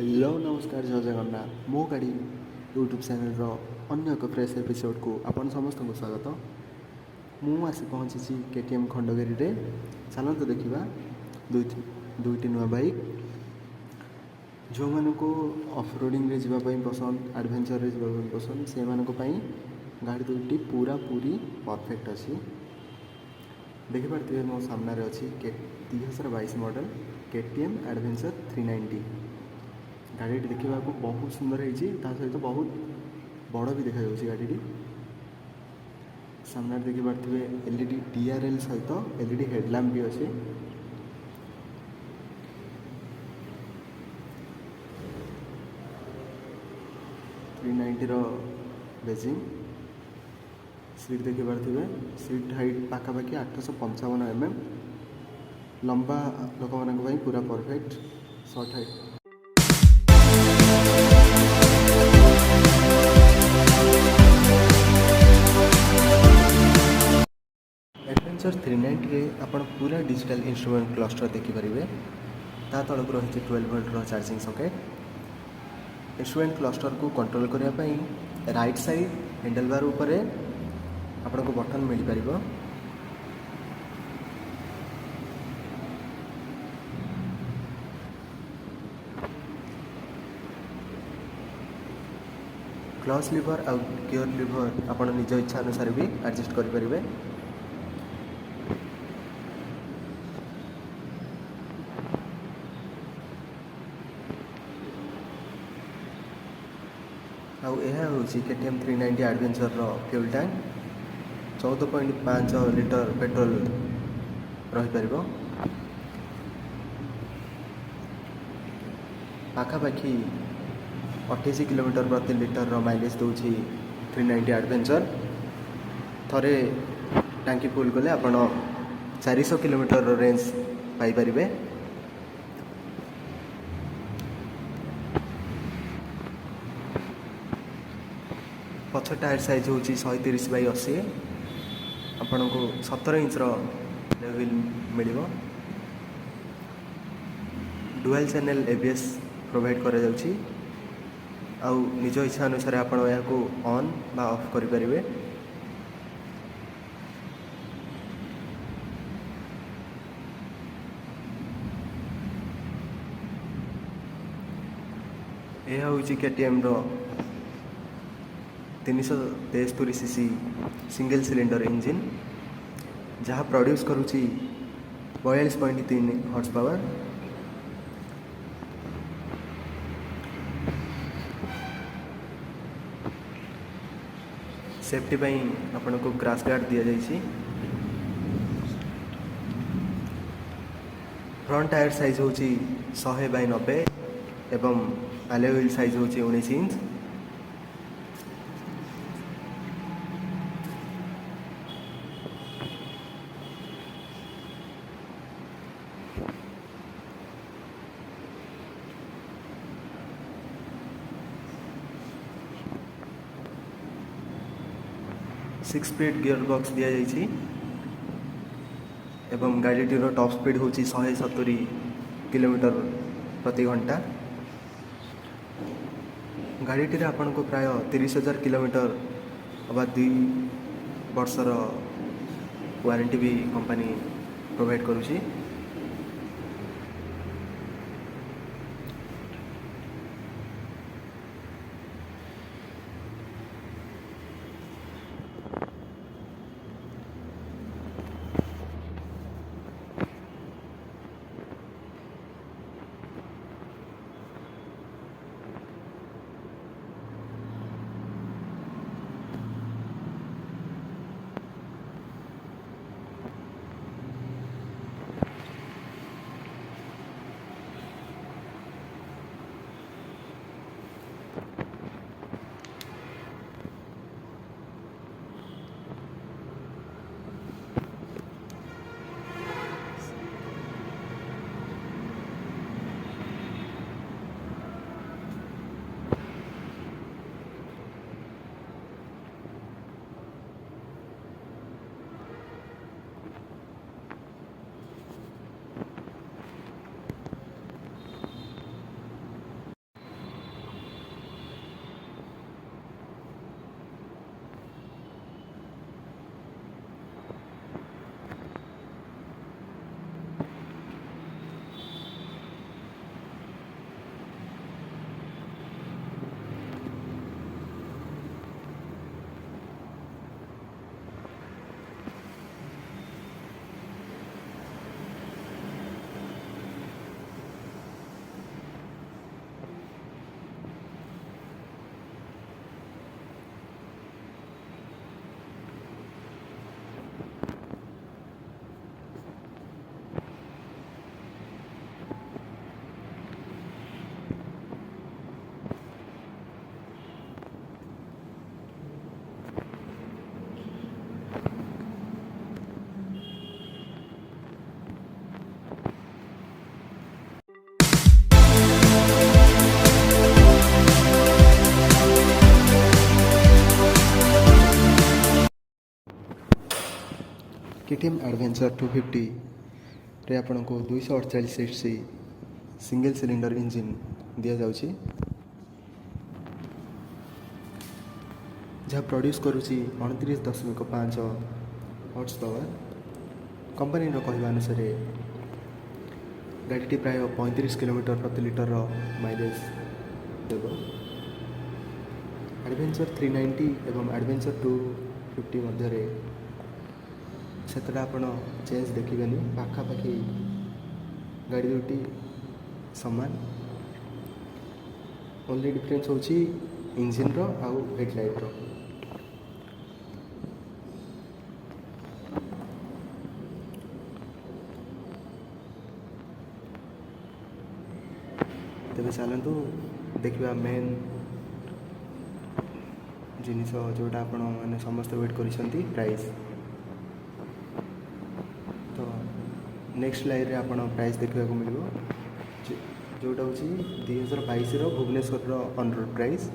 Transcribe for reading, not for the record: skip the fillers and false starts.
Hello नमस्कार जय जगन्नाथ मो गाड़ी यूट्यूब चैनल अन्य एक फ्रेश एपिसोड को आपण समस्त को स्वागत। मु आसी पहुँची केटीएम खंडगिरी रे। चलते देखा दुईटी नुआ बाइक जो मानक अफरोडिंग रे जावाई पसंद एडवेंचर रे जावाई पसंद से गाड़ी दुईटी पूरा पूरी परफेक्ट अच्छी। देखिपे मो सामने अच्छी 2022 मॉडल केटीएम एडवेंचर 390। गाड़ी देखा बहुत सुंदर है सहित बहुत बड़ भी देखा गाड़ी सामने देखिपे एलईडी डीआरएल सहित एलईडी हेडलैम्प भी अच्छे। थ्री नाइंटी बेजिंग सीट देखिपे सीट हाइट पाखापाखि 855 mm लंबा लोक मान पूरा परफेक्ट शॉर्ट हाइट। एडवेंचर 390 आपण पूरा डिजिटल इंस्ट्रूमेंट क्लस्टर देखिपारे। ता तलक रही 12 वोल्टर चार्जिंग सॉकेट। इंस्ट्रूमेंट क्लस्टर को कंट्रोल करने राइट साइड हैंडल बार उपरे आपन को बटन मिल पारिबो। क्लच लिवर आउ गियर लिवर आपन निज इच्छा अनुसार भी एडजस्ट करि परिबे। KTM 390 adventure fuel tank 14.5 litre petrol रहीपर। पाखापाखि 28 किलोमीटर प्रति लिटर माइलेज दूसरी 390 एडवेंचर। थरे टांकी फुल कले आप 400 किलोमीटर रेंज पाइपर। पछ टायर साइज हूँ 130/80। आपन को 17 इंच लेवल मिल। डुअल चैनल एबीएस प्रोवाइड करा जाउछि। आउ निज इच्छा अनुसार आप ऑन बा ऑफ करें। यह हूँ KTM 373cc single cylinder engine जहाँ प्रोड्यूस करुच्ची 42.3 हॉर्स पावर। सेफ्टी पाई आपन को क्रैश गार्ड दिया जाइए। फ्रंट टायर साइज हूँ 100/90 एवं अलॉय व्हील साइज हूँ 19 inch. Six speed gear box दिया जाइए एवं गाड़ीटीर टॉप स्पीड हूँ 170 किलोमीटर प्रति घंटा। गाड़ीटी आपन को प्राय 30,000 किलोमीटर अबा 2 वर्षर वारंटी भी कंपनी प्रोवाइड करुच्ची। KTM Adventure 250 रे आपको 248 cc सिंगल सिलिंडर इंजिन दि जाऊँगी जहाँ प्रोड्यूस करुच्ची 29.5 हॉर्स पावर। कंपनी कहवा अनुसार गाड़ी प्राय 35 किलोमीटर प्रति लिटर माइलेज देव। एडवेंचर 390 एवं एडवेंचर 250 मध्य सेतटा आपण चेंज देखिए पाखापाखि गाड़ी दुटी सामान। ओनली डिफरेंस होची इंजिन रो आउ हेडलाइट रो। तेरे चलतु देखा मेन जिनिस जोटा आपण मैंने समस्त वेट कर प्राइस। तो नेक्स्ट लाइन रे आपण प्राइस देखा मिल जोटा हूँ 2022 भुवनेश्वर ऑन रोड प्राइस